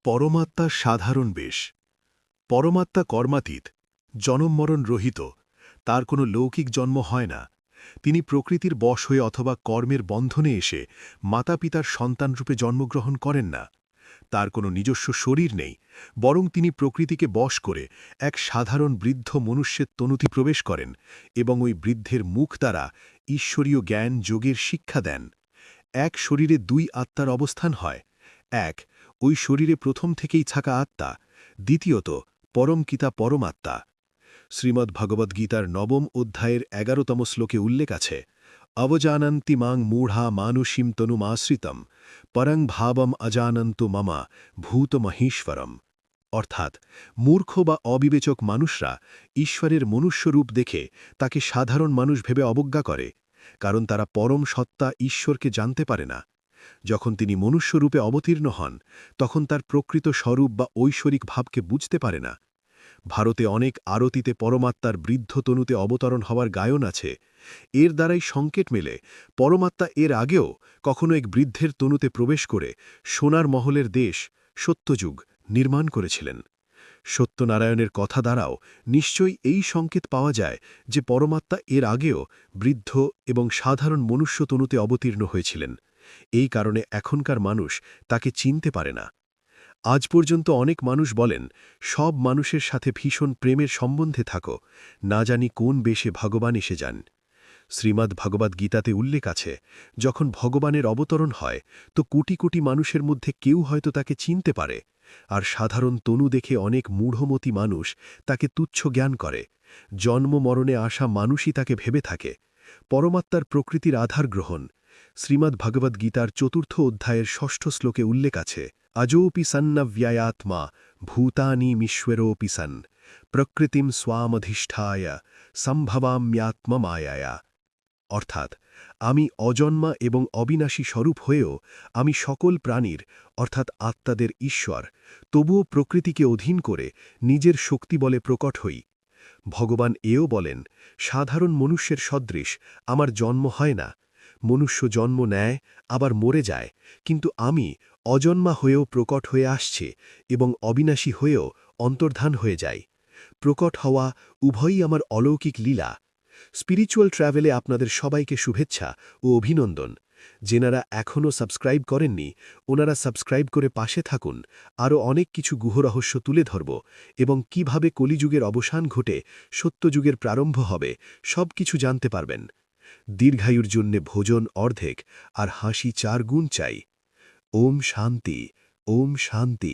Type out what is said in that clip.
পরমাত্মার সাধারণ বেশ। পরমাত্মা কর্মাতীত, জনমমরণ রহিত, তার কোনো লৌকিক জন্ম হয় না। তিনি প্রকৃতির বশ হয়ে অথবা কর্মের বন্ধনে এসে মাতা পিতার সন্তানরূপে জন্মগ্রহণ করেন না। তার কোনো নিজস্ব শরীর নেই, বরং তিনি প্রকৃতিকে বশ করে এক সাধারণ বৃদ্ধ মনুষ্যের তনুতি প্রবেশ করেন এবং ওই বৃদ্ধের মুখ দ্বারা ঈশ্বরীয় জ্ঞান যোগের শিক্ষা দেন। এক শরীরে দুই আত্মার অবস্থান হয়। এক, ওই শরীরে প্রথম থেকেই থাকা আত্মা। দ্বিতীয়ত, পরমকিতা পরমাত্মা। শ্রীমদ্ভগবদ্গীতার নবম অধ্যায়ের ১১তম শ্লোকে উল্লেখ আছে, অবজানন্তি মাং মূঢ়া মানুষীম তনুমাশ্রিতম পরং ভাবম অজানন্তু মমা ভূতমহেশ্বরম। অর্থাৎ মূর্খ বা অবিবেচক মানুষরা ঈশ্বরের মনুষ্যরূপ দেখে তাকে সাধারণ মানুষ ভেবে অবজ্ঞা করে, কারণ তারা পরম সত্তা ঈশ্বরকে জানতে পারে না। যখন তিনি মনুষ্যরূপে অবতীর্ণ হন, তখন তার প্রকৃত স্বরূপ বা ঐশ্বরিক ভাবকে বুঝতে পারে না। ভারতে অনেক আরতিতে পরমাত্মার বৃদ্ধ তনুতে অবতরণ হওয়ার গায়ন আছে। এর দ্বারাই সংকেত মেলে পরমাত্মা এর আগেও কখনো এক বৃদ্ধের তনুতে প্রবেশ করে সোনার মহলের দেশ সত্যযুগ নির্মাণ করেছিলেন। সত্যনারায়ণের কথা দ্বারাও নিশ্চয়ই এই সংকেত পাওয়া যায় যে পরমাত্মা এর আগেও বৃদ্ধ এবং সাধারণ মনুষ্য তনুতে অবতীর্ণ হয়েছিলেন। এই কারণে এখনকার মানুষ তাকে চিনতে পারে না। আজ পর্যন্ত অনেক মানুষ বলেন, সব মানুষের সাথে ভীষণ প্রেমের সম্বন্ধে থাকো, না জানি কোন বেশে ভগবান এসে যান। শ্রীমদ্ভগবদ্গীতাতে উল্লেখ আছে, যখন ভগবানের অবতরণ হয় তো কোটি কোটি মানুষের মধ্যে কেউ হয়তো তাকে চিনতে পারে, আর সাধারণ তনু দেখে অনেক মূঢ়মতি মানুষ তাকে তুচ্ছ জ্ঞান করে। জন্ম মরণে আসা মানুষই তাকে ভেবে থাকে। পরমাত্মার প্রকৃতির আধার গ্রহণ। শ্রীমদ্ভগবদ্গীতার ৪র্থ অধ্যায়ের ৬ষ্ঠ শ্লোকে উল্লেখ আছে, আজোপি সন্নব্যয়াত্মা ভূতানিমীশ্বরোপি সন প্রকৃতিম স্বামধিষ্ঠায় সম্ভবাম্যাত্মমায়ায়া। অর্থাৎ আমি অজন্মা এবং অবিনাশী স্বরূপ হয়েও আমি সকল প্রাণীর অর্থাৎ আত্মাদের ঈশ্বর, তবুও প্রকৃতিকে অধীন করে নিজের শক্তি বলে প্রকট হই। ভগবান এও বলেন, সাধারণ মনুষ্যের সদৃশ আমার জন্ম হয় না। মনুষ্য জন্ম নেয়, আবার মরে যায়, কিন্তু আমি অজন্মা হয়েও প্রকট হয়ে আসছে এবং অবিনাশী হয়েও অন্তর্ধান হয়ে যাই। প্রকট হওয়া উভয়ই আমার অলৌকিক লীলা। স্পিরিচুয়াল ট্র্যাভেলে আপনাদের সবাইকে শুভেচ্ছা ও অভিনন্দন। যেনারা এখনও সাবস্ক্রাইব করেননি, ওনারা সাবস্ক্রাইব করে পাশে থাকুন। আরও অনেক কিছু গুহরহস্য তুলে ধরব এবং কিভাবে কলিযুগের অবসান ঘটে সত্যযুগের প্রারম্ভ হবে সব কিছু জানতে পারবেন। দীর্ঘায়ুর জন্যে ভোজন অর্ধেক আর হাসি ৪ গুণ চাই। ওম শান্তি, ওম শান্তি।